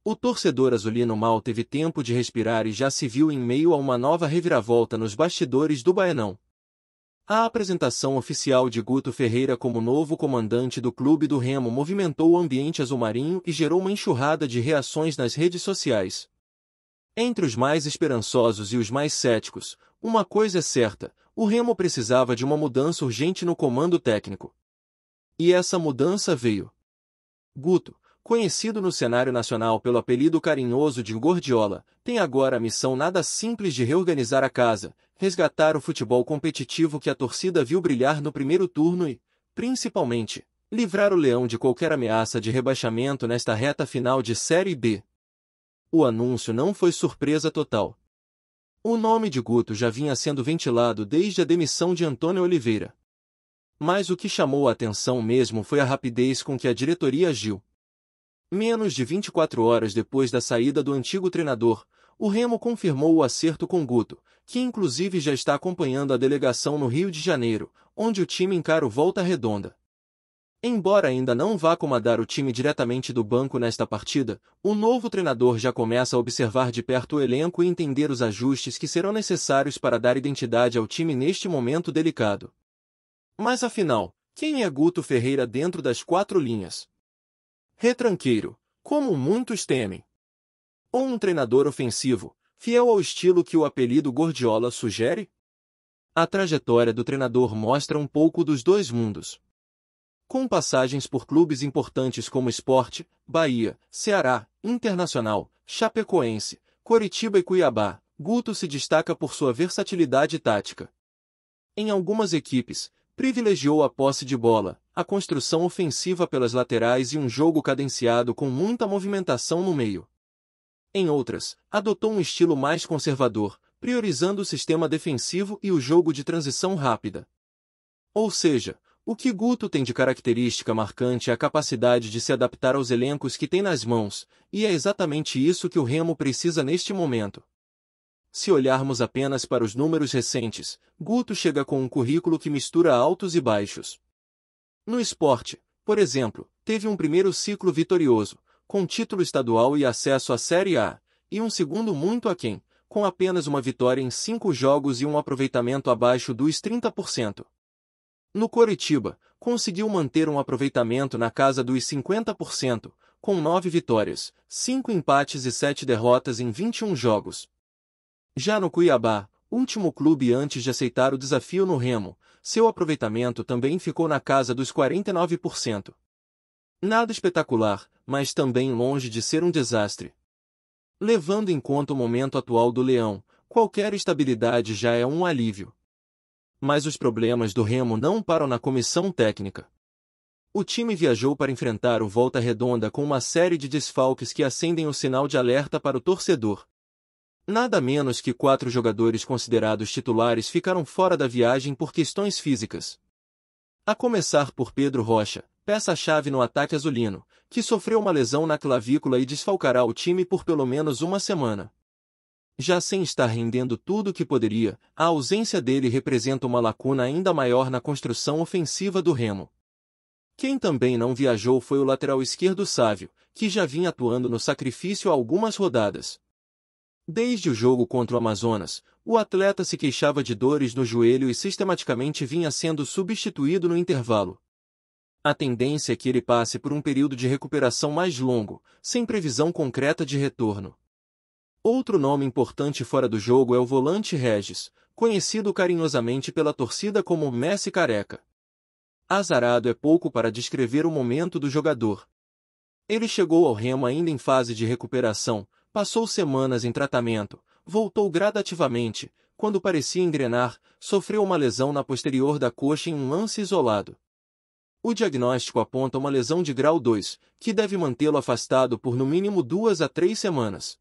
O torcedor azulino mal teve tempo de respirar e já se viu em meio a uma nova reviravolta nos bastidores do Baianão. A apresentação oficial de Guto Ferreira como novo comandante do clube do Remo movimentou o ambiente azulmarinho e gerou uma enxurrada de reações nas redes sociais. Entre os mais esperançosos e os mais céticos, uma coisa é certa: o Remo precisava de uma mudança urgente no comando técnico. E essa mudança veio. Guto, conhecido no cenário nacional pelo apelido carinhoso de Gordiola, tem agora a missão nada simples de reorganizar a casa, resgatar o futebol competitivo que a torcida viu brilhar no primeiro turno e, principalmente, livrar o Leão de qualquer ameaça de rebaixamento nesta reta final de Série B. O anúncio não foi surpresa total. O nome de Guto já vinha sendo ventilado desde a demissão de Antônio Oliveira. Mas o que chamou a atenção mesmo foi a rapidez com que a diretoria agiu. Menos de 24 horas depois da saída do antigo treinador, o Remo confirmou o acerto com Guto, que inclusive já está acompanhando a delegação no Rio de Janeiro, onde o time encara o Volta Redonda. Embora ainda não vá comandar o time diretamente do banco nesta partida, o novo treinador já começa a observar de perto o elenco e entender os ajustes que serão necessários para dar identidade ao time neste momento delicado. Mas afinal, quem é Guto Ferreira dentro das quatro linhas? Retranqueiro, como muitos temem? Ou um treinador ofensivo, fiel ao estilo que o apelido Gordiola sugere? A trajetória do treinador mostra um pouco dos dois mundos. Com passagens por clubes importantes como Sport, Bahia, Ceará, Internacional, Chapecoense, Coritiba e Cuiabá, Guto se destaca por sua versatilidade tática. Em algumas equipes, privilegiou a posse de bola, a construção ofensiva pelas laterais e um jogo cadenciado com muita movimentação no meio. Em outras, adotou um estilo mais conservador, priorizando o sistema defensivo e o jogo de transição rápida. Ou seja, o que Guto tem de característica marcante é a capacidade de se adaptar aos elencos que tem nas mãos, e é exatamente isso que o Remo precisa neste momento. Se olharmos apenas para os números recentes, Guto chega com um currículo que mistura altos e baixos. No Sport, por exemplo, teve um primeiro ciclo vitorioso, com título estadual e acesso à Série A, e um segundo muito aquém, com apenas uma vitória em 5 jogos e um aproveitamento abaixo dos 30%. No Coritiba, conseguiu manter um aproveitamento na casa dos 50%, com 9 vitórias, 5 empates e 7 derrotas em 21 jogos. Já no Cuiabá, último clube antes de aceitar o desafio no Remo, seu aproveitamento também ficou na casa dos 49%. Nada espetacular, mas também longe de ser um desastre. Levando em conta o momento atual do Leão, qualquer estabilidade já é um alívio. Mas os problemas do Remo não param na comissão técnica. O time viajou para enfrentar o Volta Redonda com uma série de desfalques que acendem o sinal de alerta para o torcedor. Nada menos que 4 jogadores considerados titulares ficaram fora da viagem por questões físicas. A começar por Pedro Rocha, peça-chave no ataque azulino, que sofreu uma lesão na clavícula e desfalcará o time por pelo menos uma semana. Já sem estar rendendo tudo o que poderia, a ausência dele representa uma lacuna ainda maior na construção ofensiva do Remo. Quem também não viajou foi o lateral esquerdo Sávio, que já vinha atuando no sacrifício há algumas rodadas. Desde o jogo contra o Amazonas, o atleta se queixava de dores no joelho e sistematicamente vinha sendo substituído no intervalo. A tendência é que ele passe por um período de recuperação mais longo, sem previsão concreta de retorno. Outro nome importante fora do jogo é o volante Regis, conhecido carinhosamente pela torcida como Messi Careca. Azarado é pouco para descrever o momento do jogador. Ele chegou ao Remo ainda em fase de recuperação, passou semanas em tratamento, voltou gradativamente, quando parecia engrenar, sofreu uma lesão na posterior da coxa em um lance isolado. O diagnóstico aponta uma lesão de grau 2, que deve mantê-lo afastado por no mínimo 2 a 3 semanas.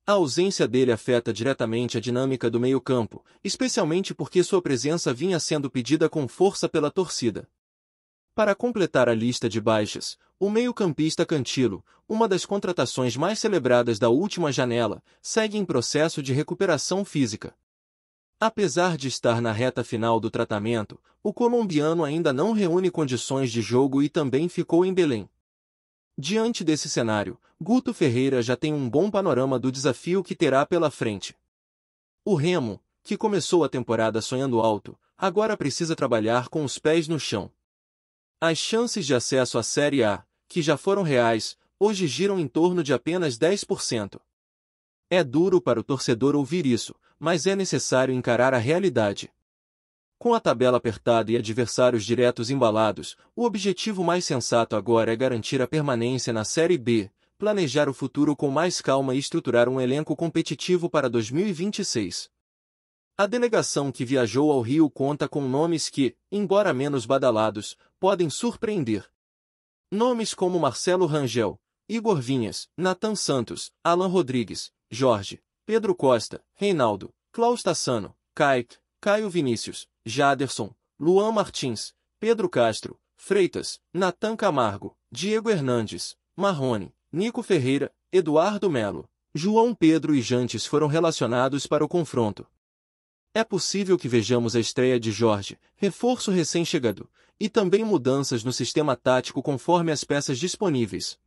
A ausência dele afeta diretamente a dinâmica do meio-campo, especialmente porque sua presença vinha sendo pedida com força pela torcida. Para completar a lista de baixas, o meio-campista Cantilo, uma das contratações mais celebradas da última janela, segue em processo de recuperação física. Apesar de estar na reta final do tratamento, o colombiano ainda não reúne condições de jogo e também ficou em Belém. Diante desse cenário, Guto Ferreira já tem um bom panorama do desafio que terá pela frente. O Remo, que começou a temporada sonhando alto, agora precisa trabalhar com os pés no chão. As chances de acesso à Série A, que já foram reais, hoje giram em torno de apenas 10%. É duro para o torcedor ouvir isso, mas é necessário encarar a realidade. Com a tabela apertada e adversários diretos embalados, o objetivo mais sensato agora é garantir a permanência na Série B, planejar o futuro com mais calma e estruturar um elenco competitivo para 2026. A delegação que viajou ao Rio conta com nomes que, embora menos badalados, podem surpreender. Nomes como Marcelo Rangel, Igor Vinhas, Nathan Santos, Alan Rodrigues, Jorge, Pedro Costa, Reinaldo, Klaus Tassano, Kaique, Caio Vinícius, Jaderson, Luan Martins, Pedro Castro, Freitas, Nathan Camargo, Diego Hernandes, Marrone, Nico Ferreira, Eduardo Melo, João Pedro e Jantes foram relacionados para o confronto. É possível que vejamos a estreia de Jorge, reforço recém-chegado, e também mudanças no sistema tático conforme as peças disponíveis.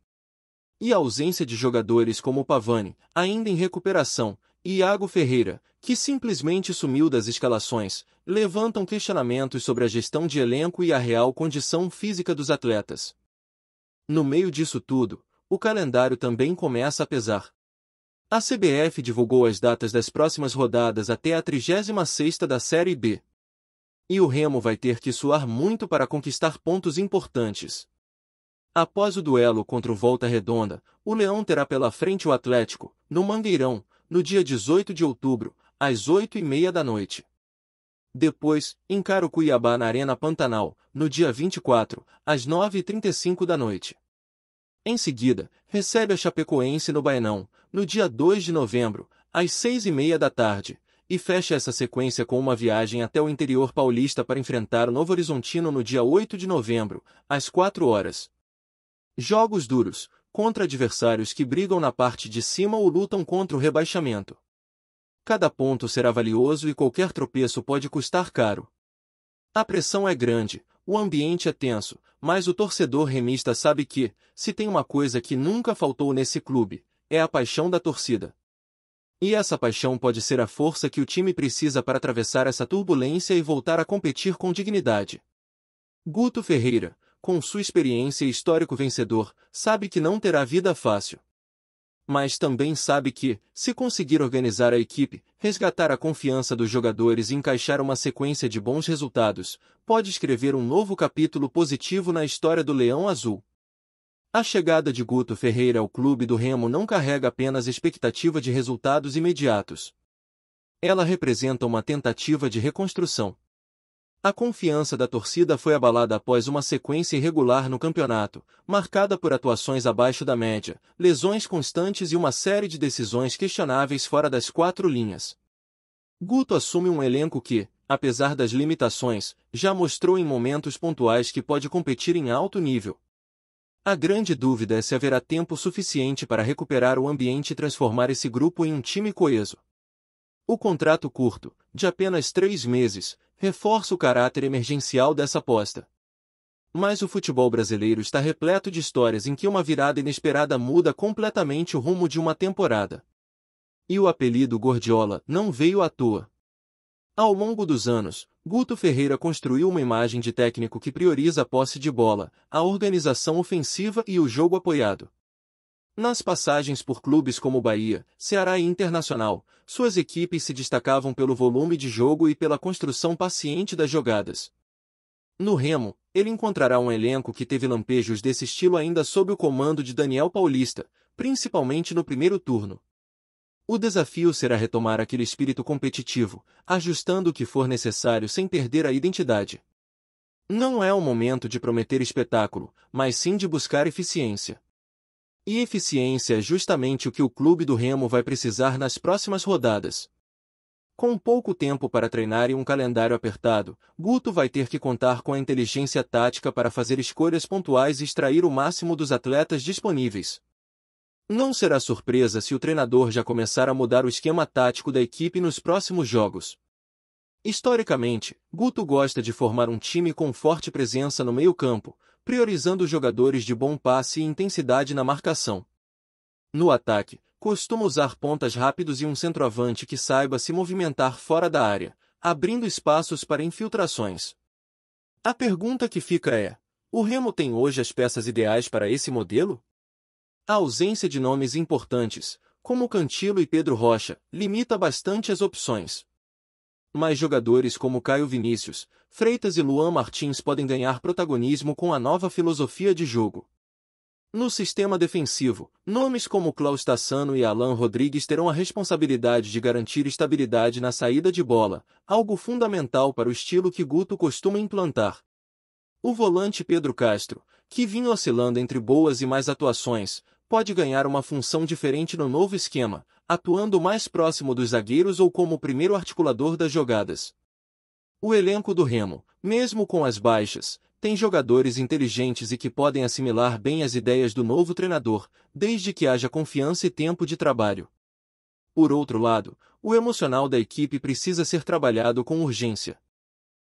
E a ausência de jogadores como Pavani, ainda em recuperação, e Iago Ferreira, que simplesmente sumiu das escalações, levantam questionamentos sobre a gestão de elenco e a real condição física dos atletas. No meio disso tudo, o calendário também começa a pesar. A CBF divulgou as datas das próximas rodadas até a 36ª da Série B. E o Remo vai ter que suar muito para conquistar pontos importantes. Após o duelo contra o Volta Redonda, o Leão terá pela frente o Atlético, no Mangueirão, no dia 18 de outubro, às 8h30 da noite. Depois, encara o Cuiabá na Arena Pantanal, no dia 24, às 9h35 da noite. Em seguida, recebe a Chapecoense no Baenão, no dia 2 de novembro, às 6h30 da tarde, e fecha essa sequência com uma viagem até o interior paulista para enfrentar o Novo Horizontino no dia 8 de novembro, às 4h. Jogos duros, contra adversários que brigam na parte de cima ou lutam contra o rebaixamento. Cada ponto será valioso e qualquer tropeço pode custar caro. A pressão é grande, o ambiente é tenso, mas o torcedor remista sabe que, se tem uma coisa que nunca faltou nesse clube, é a paixão da torcida. E essa paixão pode ser a força que o time precisa para atravessar essa turbulência e voltar a competir com dignidade. Guto Ferreira, com sua experiência e histórico vencedor, sabe que não terá vida fácil. Mas também sabe que, se conseguir organizar a equipe, resgatar a confiança dos jogadores e encaixar uma sequência de bons resultados, pode escrever um novo capítulo positivo na história do Leão Azul. A chegada de Guto Ferreira ao clube do Remo não carrega apenas expectativa de resultados imediatos. Ela representa uma tentativa de reconstrução. A confiança da torcida foi abalada após uma sequência irregular no campeonato, marcada por atuações abaixo da média, lesões constantes e uma série de decisões questionáveis fora das quatro linhas. Guto assume um elenco que, apesar das limitações, já mostrou em momentos pontuais que pode competir em alto nível. A grande dúvida é se haverá tempo suficiente para recuperar o ambiente e transformar esse grupo em um time coeso. O contrato curto, de apenas 3 meses, reforça o caráter emergencial dessa aposta. Mas o futebol brasileiro está repleto de histórias em que uma virada inesperada muda completamente o rumo de uma temporada. E o apelido Gordiola não veio à toa. Ao longo dos anos, Guto Ferreira construiu uma imagem de técnico que prioriza a posse de bola, a organização ofensiva e o jogo apoiado. Nas passagens por clubes como Bahia, Ceará e Internacional, suas equipes se destacavam pelo volume de jogo e pela construção paciente das jogadas. No Remo, ele encontrará um elenco que teve lampejos desse estilo ainda sob o comando de Daniel Paulista, principalmente no primeiro turno. O desafio será retomar aquele espírito competitivo, ajustando o que for necessário sem perder a identidade. Não é o momento de prometer espetáculo, mas sim de buscar eficiência. E eficiência é justamente o que o clube do Remo vai precisar nas próximas rodadas. Com pouco tempo para treinar e um calendário apertado, Guto vai ter que contar com a inteligência tática para fazer escolhas pontuais e extrair o máximo dos atletas disponíveis. Não será surpresa se o treinador já começar a mudar o esquema tático da equipe nos próximos jogos. Historicamente, Guto gosta de formar um time com forte presença no meio-campo, priorizando jogadores de bom passe e intensidade na marcação. No ataque, costuma usar pontas rápidos e um centroavante que saiba se movimentar fora da área, abrindo espaços para infiltrações. A pergunta que fica é: o Remo tem hoje as peças ideais para esse modelo? A ausência de nomes importantes, como Cantilo e Pedro Rocha, limita bastante as opções. Mas jogadores como Caio Vinícius, Freitas e Luan Martins podem ganhar protagonismo com a nova filosofia de jogo. No sistema defensivo, nomes como Klaus Tassano e Alan Rodrigues terão a responsabilidade de garantir estabilidade na saída de bola, algo fundamental para o estilo que Guto costuma implantar. O volante Pedro Castro, que vinha oscilando entre boas e más atuações, pode ganhar uma função diferente no novo esquema, atuando mais próximo dos zagueiros ou como o primeiro articulador das jogadas. O elenco do Remo, mesmo com as baixas, tem jogadores inteligentes e que podem assimilar bem as ideias do novo treinador, desde que haja confiança e tempo de trabalho. Por outro lado, o emocional da equipe precisa ser trabalhado com urgência.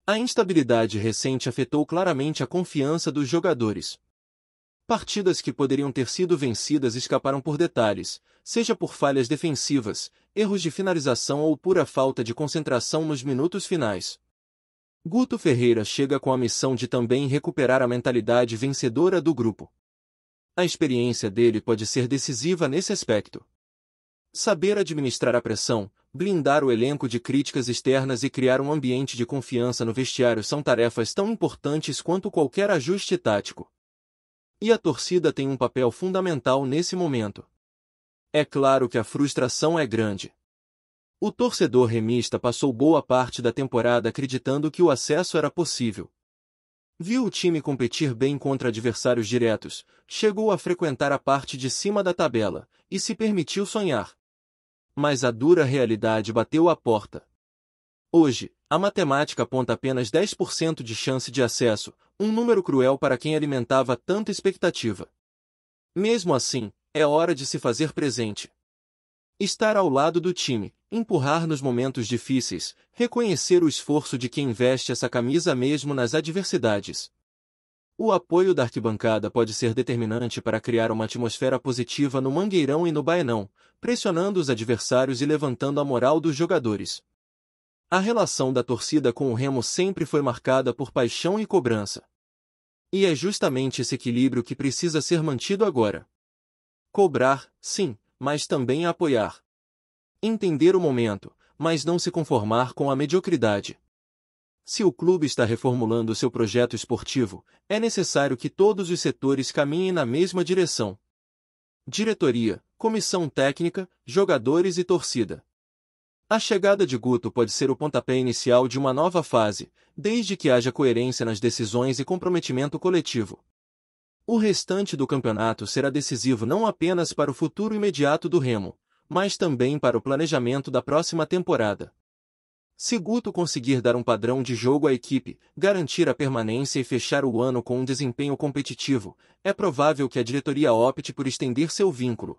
A instabilidade recente afetou claramente a confiança dos jogadores. Partidas que poderiam ter sido vencidas escaparam por detalhes, seja por falhas defensivas, erros de finalização ou pura falta de concentração nos minutos finais. Guto Ferreira chega com a missão de também recuperar a mentalidade vencedora do grupo. A experiência dele pode ser decisiva nesse aspecto. Saber administrar a pressão, blindar o elenco de críticas externas e criar um ambiente de confiança no vestiário são tarefas tão importantes quanto qualquer ajuste tático. E a torcida tem um papel fundamental nesse momento. É claro que a frustração é grande. O torcedor remista passou boa parte da temporada acreditando que o acesso era possível. Viu o time competir bem contra adversários diretos, chegou a frequentar a parte de cima da tabela, e se permitiu sonhar. Mas a dura realidade bateu à porta. Hoje, a matemática aponta apenas 10% de chance de acesso, um número cruel para quem alimentava tanta expectativa. Mesmo assim, é hora de se fazer presente. Estar ao lado do time, empurrar nos momentos difíceis, reconhecer o esforço de quem veste essa camisa mesmo nas adversidades. O apoio da arquibancada pode ser determinante para criar uma atmosfera positiva no Mangueirão e no Baenão, pressionando os adversários e levantando a moral dos jogadores. A relação da torcida com o Remo sempre foi marcada por paixão e cobrança. E é justamente esse equilíbrio que precisa ser mantido agora. Cobrar, sim, mas também apoiar. Entender o momento, mas não se conformar com a mediocridade. Se o clube está reformulando seu projeto esportivo, é necessário que todos os setores caminhem na mesma direção. Diretoria, comissão técnica, jogadores e torcida. A chegada de Guto pode ser o pontapé inicial de uma nova fase, desde que haja coerência nas decisões e comprometimento coletivo. O restante do campeonato será decisivo não apenas para o futuro imediato do Remo, mas também para o planejamento da próxima temporada. Se Guto conseguir dar um padrão de jogo à equipe, garantir a permanência e fechar o ano com um desempenho competitivo, é provável que a diretoria opte por estender seu vínculo.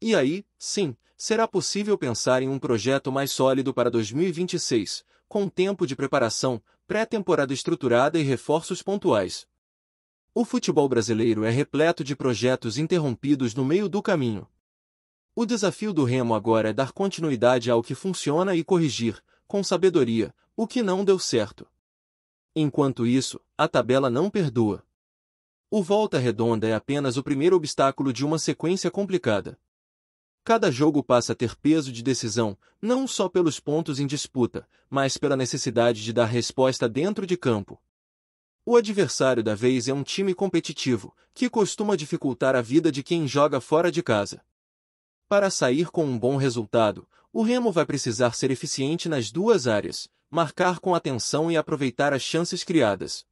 E aí, sim, será possível pensar em um projeto mais sólido para 2026, com tempo de preparação, pré-temporada estruturada e reforços pontuais. O futebol brasileiro é repleto de projetos interrompidos no meio do caminho. O desafio do Remo agora é dar continuidade ao que funciona e corrigir, com sabedoria, o que não deu certo. Enquanto isso, a tabela não perdoa. O Volta Redonda é apenas o primeiro obstáculo de uma sequência complicada. Cada jogo passa a ter peso de decisão, não só pelos pontos em disputa, mas pela necessidade de dar resposta dentro de campo. O adversário da vez é um time competitivo, que costuma dificultar a vida de quem joga fora de casa. Para sair com um bom resultado, o Remo vai precisar ser eficiente nas duas áreas, marcar com atenção e aproveitar as chances criadas.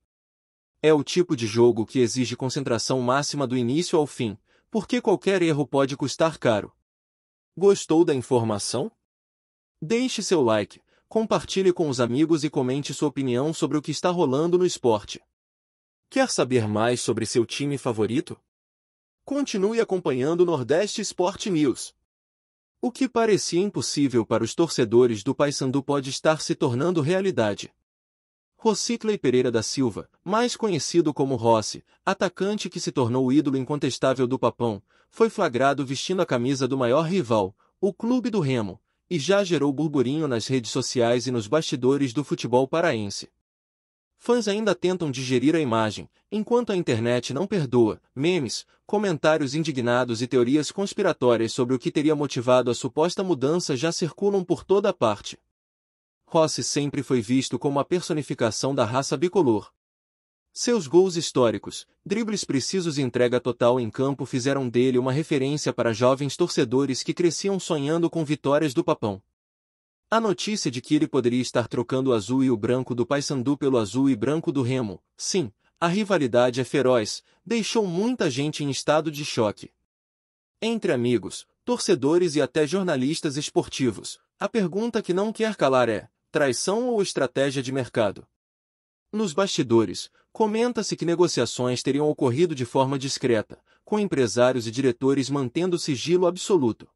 É o tipo de jogo que exige concentração máxima do início ao fim, porque qualquer erro pode custar caro. Gostou da informação? Deixe seu like, compartilhe com os amigos e comente sua opinião sobre o que está rolando no esporte. Quer saber mais sobre seu time favorito? Continue acompanhando o Nordeste Sport News. O que parecia impossível para os torcedores do Paysandu pode estar se tornando realidade. Rosicley Pereira da Silva, mais conhecido como Rossi, atacante que se tornou o ídolo incontestável do Papão, foi flagrado vestindo a camisa do maior rival, o Clube do Remo, e já gerou burburinho nas redes sociais e nos bastidores do futebol paraense. Fãs ainda tentam digerir a imagem, enquanto a internet não perdoa. Memes, comentários indignados e teorias conspiratórias sobre o que teria motivado a suposta mudança já circulam por toda parte. Rossi sempre foi visto como a personificação da raça bicolor. Seus gols históricos, dribles precisos e entrega total em campo fizeram dele uma referência para jovens torcedores que cresciam sonhando com vitórias do Papão. A notícia de que ele poderia estar trocando o azul e o branco do Paysandu pelo azul e branco do Remo, sim, a rivalidade é feroz, deixou muita gente em estado de choque. Entre amigos, torcedores e até jornalistas esportivos, a pergunta que não quer calar é: traição ou estratégia de mercado? Nos bastidores, comenta-se que negociações teriam ocorrido de forma discreta, com empresários e diretores mantendo sigilo absoluto.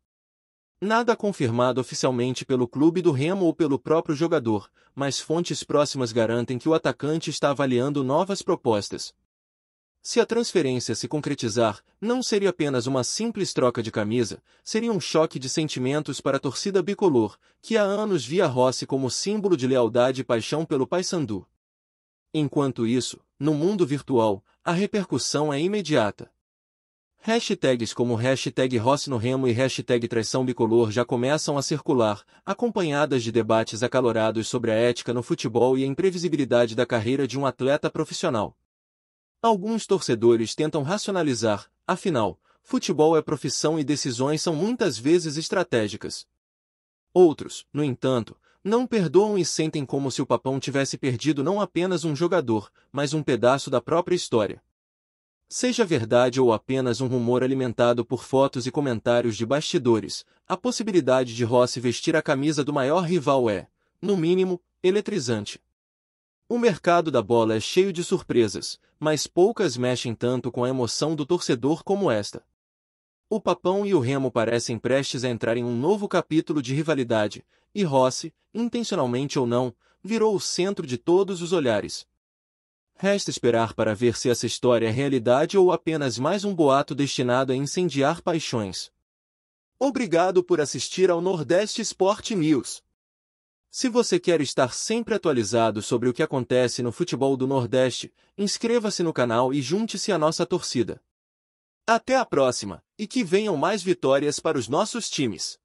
Nada confirmado oficialmente pelo clube do Remo ou pelo próprio jogador, mas fontes próximas garantem que o atacante está avaliando novas propostas. Se a transferência se concretizar, não seria apenas uma simples troca de camisa, seria um choque de sentimentos para a torcida bicolor, que há anos via Rossi como símbolo de lealdade e paixão pelo Paysandu. Enquanto isso, no mundo virtual, a repercussão é imediata. Hashtags como #Rossi no Remo e #Traição Bicolor já começam a circular, acompanhadas de debates acalorados sobre a ética no futebol e a imprevisibilidade da carreira de um atleta profissional. Alguns torcedores tentam racionalizar, afinal, futebol é profissão e decisões são muitas vezes estratégicas. Outros, no entanto, não perdoam e sentem como se o Papão tivesse perdido não apenas um jogador, mas um pedaço da própria história. Seja verdade ou apenas um rumor alimentado por fotos e comentários de bastidores, a possibilidade de Rossi vestir a camisa do maior rival é, no mínimo, eletrizante. O mercado da bola é cheio de surpresas, mas poucas mexem tanto com a emoção do torcedor como esta. O Papão e o Remo parecem prestes a entrar em um novo capítulo de rivalidade, e Rossi, intencionalmente ou não, virou o centro de todos os olhares. Resta esperar para ver se essa história é realidade ou apenas mais um boato destinado a incendiar paixões. Obrigado por assistir ao Nordeste Sport News. Se você quer estar sempre atualizado sobre o que acontece no futebol do Nordeste, inscreva-se no canal e junte-se à nossa torcida. Até a próxima, e que venham mais vitórias para os nossos times!